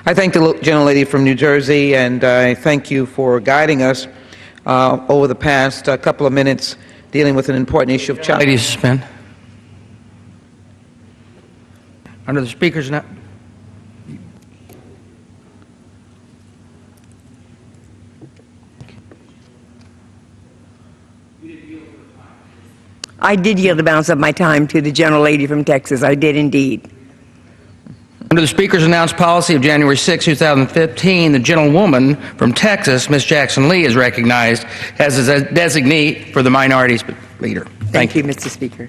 I thank the gentlelady from New Jersey, and I thank you for guiding us over the past couple of minutes dealing with an important issue of child. Lady suspend. Under the Speaker's now. I did yield the balance of my time to the gentlelady from Texas. I did indeed. Under the Speaker's announced policy of January 6, 2015, the gentlewoman from Texas, Ms. Jackson Lee, is recognized as a designee for the Minorities Leader. Thank you, Mr. Speaker.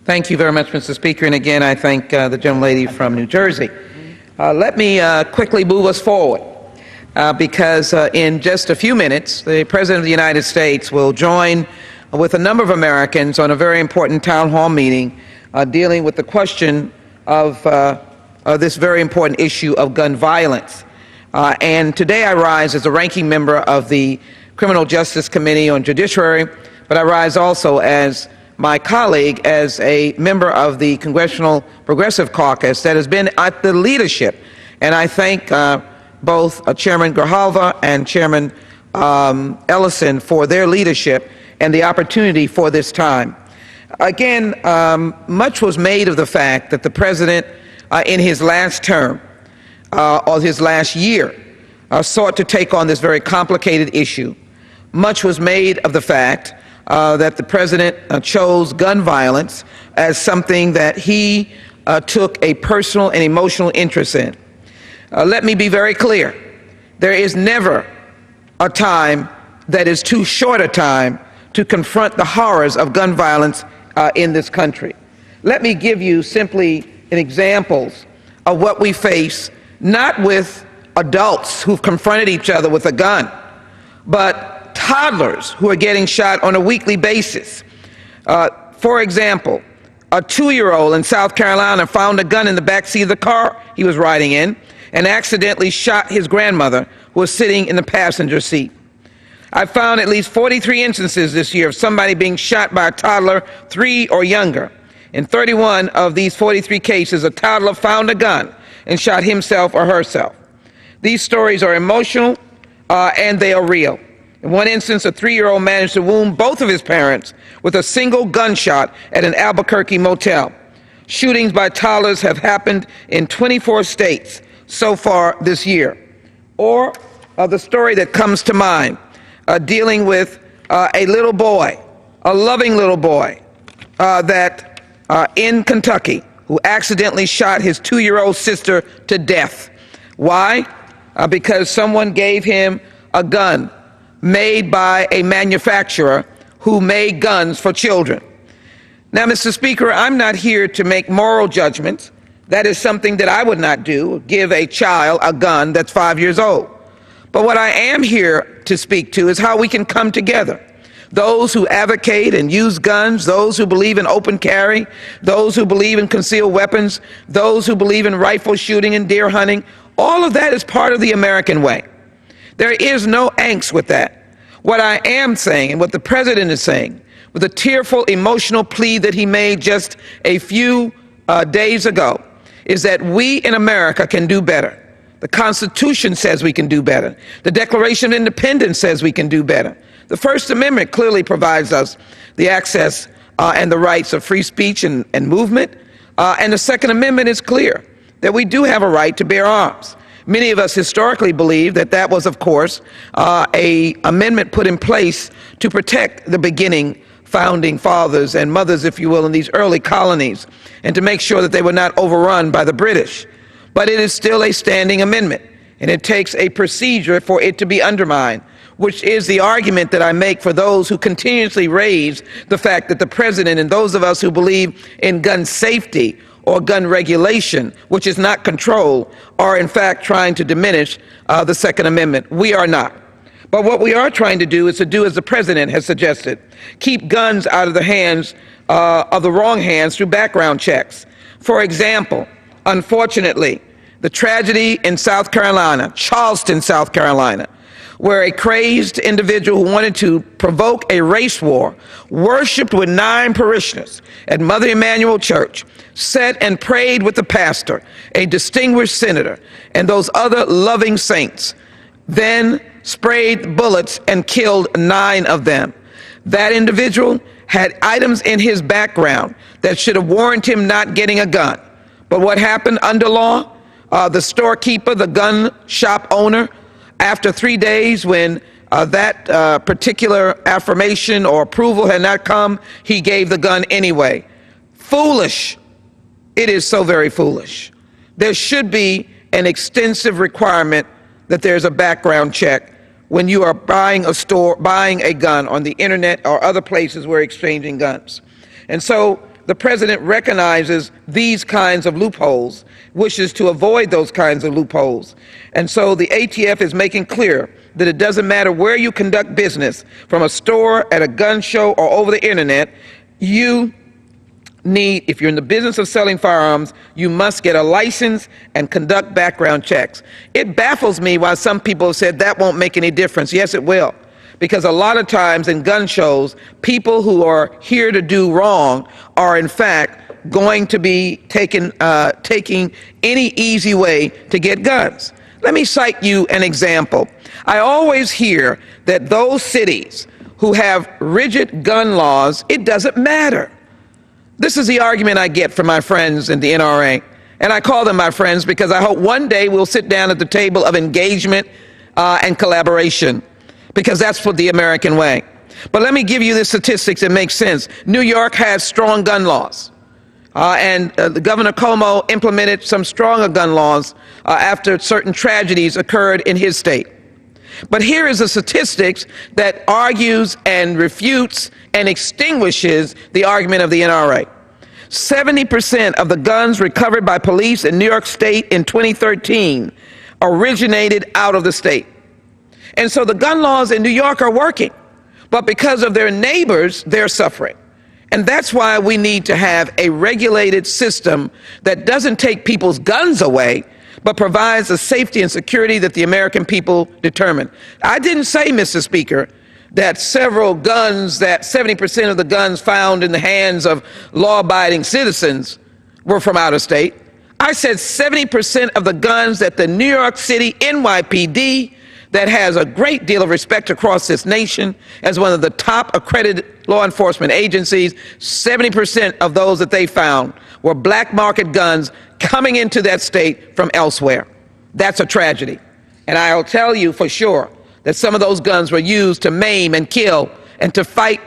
Thank you very much, Mr. Speaker. And again, I thank the gentlelady from New Jersey. Let me quickly move us forward because in just a few minutes, the President of the United States will join with a number of Americans on a very important town hall meeting dealing with the question of this very important issue of gun violence. And today I rise as a ranking member of the Criminal Justice Committee on Judiciary, but I rise also as my colleague as a member of the Congressional Progressive Caucus that has been at the leadership. And I thank both Chairman Grijalva and Chairman Ellison for their leadership and the opportunity for this time. Again, much was made of the fact that the President in his last term, or his last year, sought to take on this very complicated issue. Much was made of the fact that the President chose gun violence as something that he took a personal and emotional interest in. Let me be very clear. There is never a time that is too short a time to confront the horrors of gun violence in this country. Let me give you simply examples of what we face, not with adults who've confronted each other with a gun, but toddlers who are getting shot on a weekly basis. For example, a 2-year-old in South Carolina found a gun in the backseat of the car he was riding in and accidentally shot his grandmother, who was sitting in the passenger seat. I found at least 43 instances this year of somebody being shot by a toddler 3 or younger. In 31 of these 43 cases, a toddler found a gun and shot himself or herself. These stories are emotional and they are real. In one instance, a 3-year-old managed to wound both of his parents with a single gunshot at an Albuquerque motel. Shootings by toddlers have happened in 24 states so far this year. Or the story that comes to mind, dealing with a little boy, a loving little boy, in Kentucky, who accidentally shot his 2-year-old sister to death. Why? Because someone gave him a gun made by a manufacturer who made guns for children. Now, Mr. Speaker, I'm not here to make moral judgments. That is something that I would not do, give a child a gun that's 5 years old. But what I am here to speak to is how we can come together. Those who advocate and use guns, those who believe in open carry, those who believe in concealed weapons, those who believe in rifle shooting and deer hunting, all of that is part of the American way. There is no angst with that. What I am saying, and what the President is saying, with a tearful, emotional plea that he made just a few days ago, is that we in America can do better. The Constitution says we can do better. The Declaration of Independence says we can do better. The First Amendment clearly provides us the access and the rights of free speech and movement. And the Second Amendment is clear that we do have a right to bear arms. Many of us historically believe that that was, of course, an amendment put in place to protect the beginning founding fathers and mothers, if you will, in these early colonies, and to make sure that they were not overrun by the British. But it is still a standing amendment, and it takes a procedure for it to be undermined, which is the argument that I make for those who continuously raise the fact that the President and those of us who believe in gun safety or gun regulation, which is not control, are in fact trying to diminish the Second Amendment. We are not. But what we are trying to do is to do as the President has suggested, keep guns out of the hands of the wrong hands through background checks. For example, unfortunately, the tragedy in South Carolina, Charleston, South Carolina, where a crazed individual who wanted to provoke a race war, worshiped with 9 parishioners at Mother Emanuel Church, sat and prayed with the pastor, a distinguished senator, and those other loving saints, then sprayed bullets and killed 9 of them. That individual had items in his background that should have warranted him not getting a gun. But what happened under law? The storekeeper, the gun shop owner, after 3 days when that particular affirmation or approval had not come, he gave the gun anyway. Foolish. It is so very foolish. There should be an extensive requirement that there's a background check when you are buying a gun on the internet or other places where exchanging guns. And so the president recognizes these kinds of loopholes, wishes to avoid those kinds of loopholes. And so the ATF is making clear that it doesn't matter where you conduct business, from a store, at a gun show, or over the internet, you need, if you're in the business of selling firearms, you must get a license and conduct background checks. It baffles me why some people have said that won't make any difference. Yes, it will. Because a lot of times in gun shows, people who are here to do wrong are in fact going to be taking any easy way to get guns. Let me cite you an example. I always hear that those cities who have rigid gun laws, it doesn't matter. This is the argument I get from my friends in the NRA. And I call them my friends because I hope one day we'll sit down at the table of engagement and collaboration, because that's what the American way. But let me give you the statistics that make sense. New York has strong gun laws. The Governor Cuomo implemented some stronger gun laws after certain tragedies occurred in his state. But here is the statistics that argues and refutes and extinguishes the argument of the NRA. 70% of the guns recovered by police in New York State in 2013 originated out of the state. And so the gun laws in New York are working, but because of their neighbors, they're suffering. And that's why we need to have a regulated system that doesn't take people's guns away, but provides the safety and security that the American people determine. I didn't say, Mr. Speaker, that several guns, that 70% of the guns found in the hands of law-abiding citizens were from out of state. I said 70% of the guns that the New York City NYPD, that has a great deal of respect across this nation as one of the top accredited law enforcement agencies, 70% of those that they found were black market guns coming into that state from elsewhere. That's a tragedy. And I'll tell you for sure that some of those guns were used to maim and kill and to fight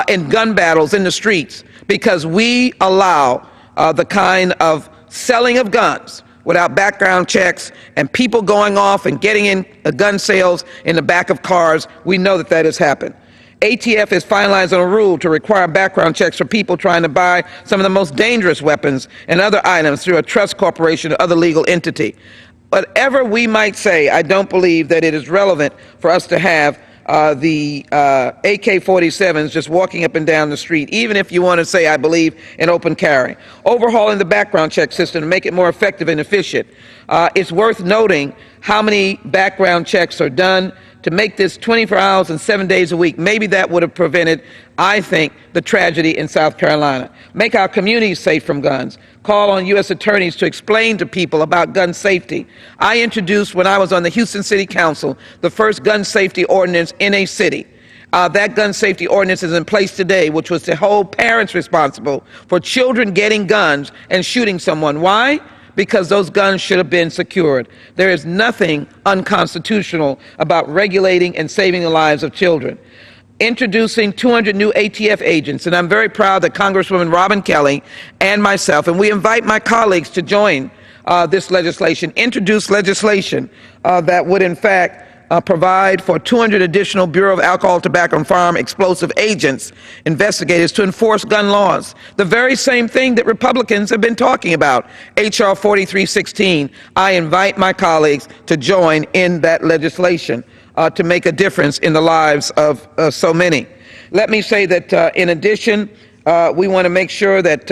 in gun battles in the streets, because we allow the kind of selling of guns without background checks and people going off and getting in gun sales in the back of cars. We know that that has happened. ATF is finalizing a rule to require background checks for people trying to buy some of the most dangerous weapons and other items through a trust corporation or other legal entity. Whatever we might say, I don't believe that it is relevant for us to have the AK-47s just walking up and down the street, even if you want to say, I believe in open carry. Overhauling the background check system to make it more effective and efficient. It's worth noting how many background checks are done to make this 24 hours and 7 days a week. Maybe that would have prevented, I think, the tragedy in South Carolina. Make our communities safe from guns. Call on U.S. attorneys to explain to people about gun safety. I introduced, when I was on the Houston City Council, the first gun safety ordinance in a city. That gun safety ordinance is in place today, which was to hold parents responsible for children getting guns and shooting someone. Why? Because those guns should have been secured. There is nothing unconstitutional about regulating and saving the lives of children. Introducing 200 new ATF agents, and I'm very proud that Congresswoman Robin Kelly and myself, and we invite my colleagues to join this legislation, introduce legislation that would in fact provide for 200 additional Bureau of Alcohol, Tobacco, and Firearm Explosive Agents, investigators, to enforce gun laws. The very same thing that Republicans have been talking about, H.R. 4316. I invite my colleagues to join in that legislation to make a difference in the lives of so many. Let me say that in addition, we want to make sure that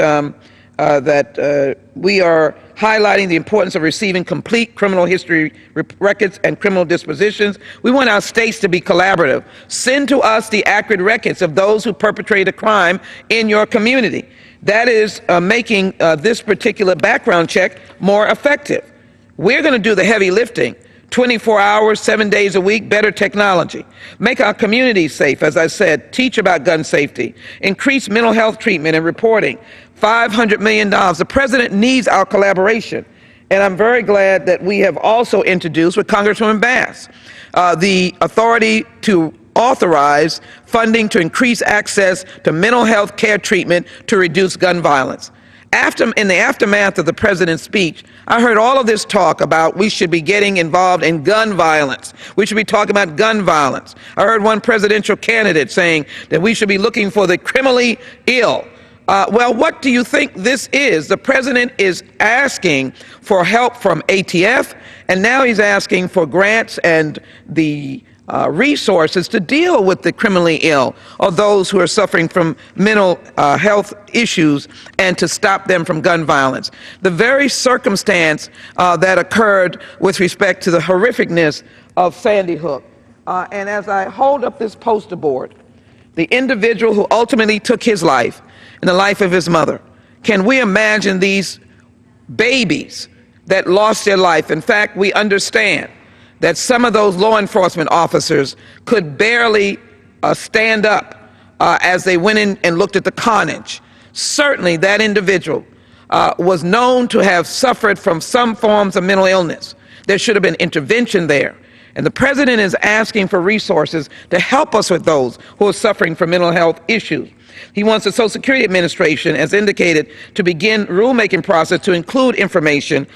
we are highlighting the importance of receiving complete criminal history records and criminal dispositions. We want our states to be collaborative. Send to us the accurate records of those who perpetrated a crime in your community. That is making this particular background check more effective. We're going to do the heavy lifting. 24 hours, 7 days a week, better technology. Make our communities safe, as I said, teach about gun safety, increase mental health treatment and reporting, $500 million. The president needs our collaboration. And I'm very glad that we have also introduced with Congresswoman Bass the authority to authorize funding to increase access to mental health care treatment to reduce gun violence. In the aftermath of the president's speech, I heard all of this talk about we should be getting involved in gun violence. We should be talking about gun violence. I heard one presidential candidate saying that we should be looking for the criminally ill. Well, what do you think this is? The president is asking for help from ATF, and now he's asking for grants and the resources to deal with the criminally ill or those who are suffering from mental health issues and to stop them from gun violence. The very circumstance that occurred with respect to the horrificness of Sandy Hook. And as I hold up this poster board, the individual who ultimately took his life and the life of his mother, can we imagine these babies that lost their life? In fact, we understand that some of those law enforcement officers could barely stand up as they went in and looked at the carnage. Certainly that individual was known to have suffered from some forms of mental illness. There should have been intervention there. And the president is asking for resources to help us with those who are suffering from mental health issues. He wants the Social Security Administration, as indicated, to begin rulemaking process to include information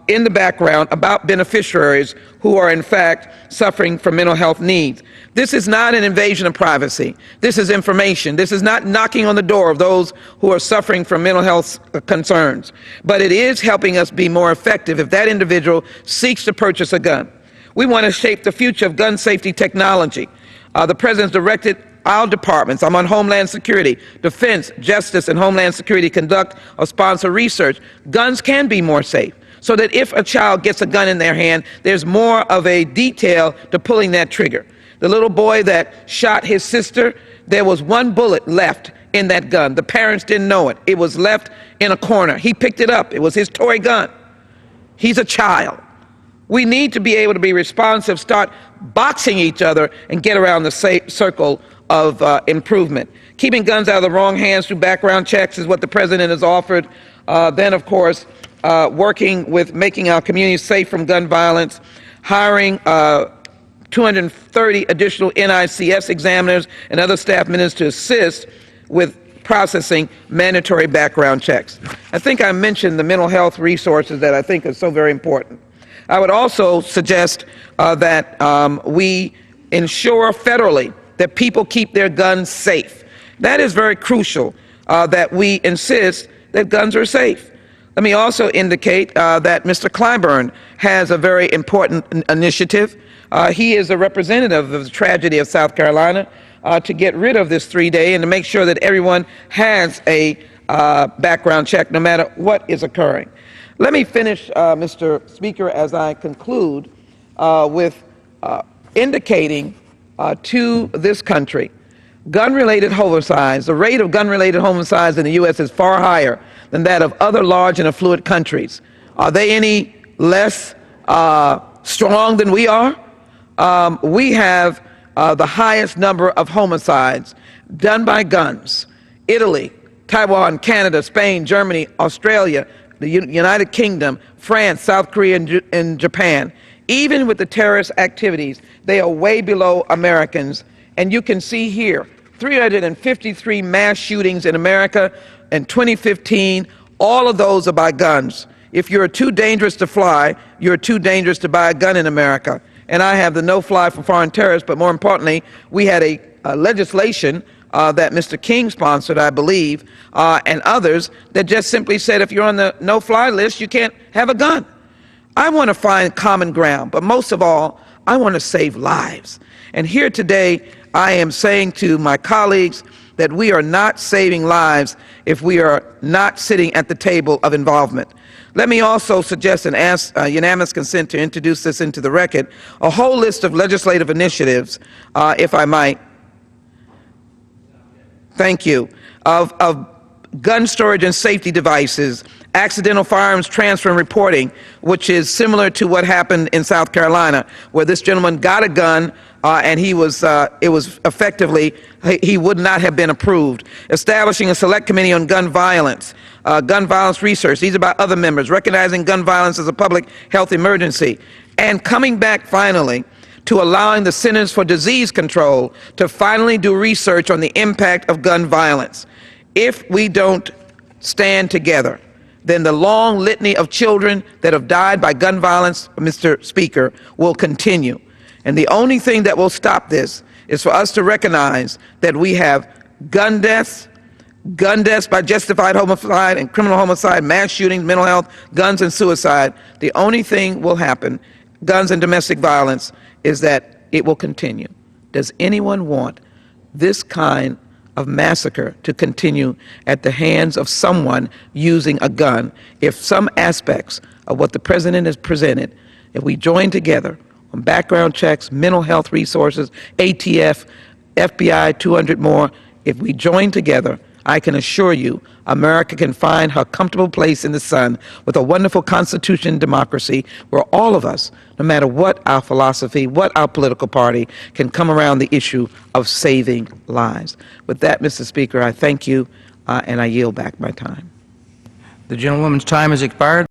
in the background about beneficiaries who are in fact suffering from mental health needs. This is not an invasion of privacy. This is information. This is not knocking on the door of those who are suffering from mental health concerns. But it is helping us be more effective if that individual seeks to purchase a gun. We want to shape the future of gun safety technology. The president's directed our departments, I'm on Homeland Security, Defense, Justice, and Homeland Security, conduct or sponsor research. Guns can be more safe, so that if a child gets a gun in their hand, there's more of a detail to pulling that trigger. The little boy that shot his sister, there was one bullet left in that gun. The parents didn't know it. It was left in a corner. He picked it up. It was his toy gun. He's a child. We need to be able to be responsive, start boxing each other, and get around the circle of improvement. Keeping guns out of the wrong hands through background checks is what the president has offered. Then, of course, working with making our communities safe from gun violence, hiring 230 additional NICS examiners and other staff members to assist with processing mandatory background checks. I think I mentioned the mental health resources that I think are so very important. I would also suggest that we ensure federally that people keep their guns safe. That is very crucial, that we insist that guns are safe. Let me also indicate that Mr. Clyburn has a very important initiative. He is a representative of the tragedy of South Carolina to get rid of this 3-day and to make sure that everyone has a background check no matter what is occurring. Let me finish, Mr. Speaker, as I conclude with indicating to this country, gun-related homicides, the rate of gun-related homicides in the U.S. is far higher than that of other large and affluent countries. Are they any less strong than we are? We have the highest number of homicides done by guns. Italy, Taiwan, Canada, Spain, Germany, Australia, the United Kingdom, France, South Korea, and Japan. Even with the terrorist activities, they are way below Americans. And you can see here, 353 mass shootings in America in 2015. All of those are by guns. If you're too dangerous to fly, you're too dangerous to buy a gun in America. And I have the no-fly for foreign terrorists, but more importantly, we had a legislation that Mr. King sponsored, I believe, and others, that just simply said if you're on the no-fly list, you can't have a gun. I want to find common ground, but most of all, I want to save lives. And here today, I am saying to my colleagues that we are not saving lives if we are not sitting at the table of involvement. Let me also suggest and ask unanimous consent to introduce this into the record, a whole list of legislative initiatives, if I might. Thank you. Of gun storage and safety devices, accidental firearms transfer and reporting, which is similar to what happened in South Carolina, where this gentleman got a gun and it was effectively, he would not have been approved. Establishing a select committee on gun violence research. These are by other members. Recognizing gun violence as a public health emergency. And coming back finally to allowing the Centers for Disease Control to finally do research on the impact of gun violence. If we don't stand together, then the long litany of children that have died by gun violence, Mr. Speaker, will continue. And the only thing that will stop this is for us to recognize that we have gun deaths by justified homicide and criminal homicide, mass shootings, mental health, guns and suicide. The only thing will happen, guns and domestic violence, is that it will continue. Does anyone want this kind of massacre to continue at the hands of someone using a gun? If some aspects of what the President has presented, if we join together on background checks, mental health resources, ATF, FBI, 200 more, if we join together, I can assure you America can find her comfortable place in the sun with a wonderful constitution and democracy where all of us, no matter what our philosophy, what our political party, can come around the issue of saving lives. With that, Mr. Speaker, I thank you and I yield back my time. The gentlewoman's time has expired.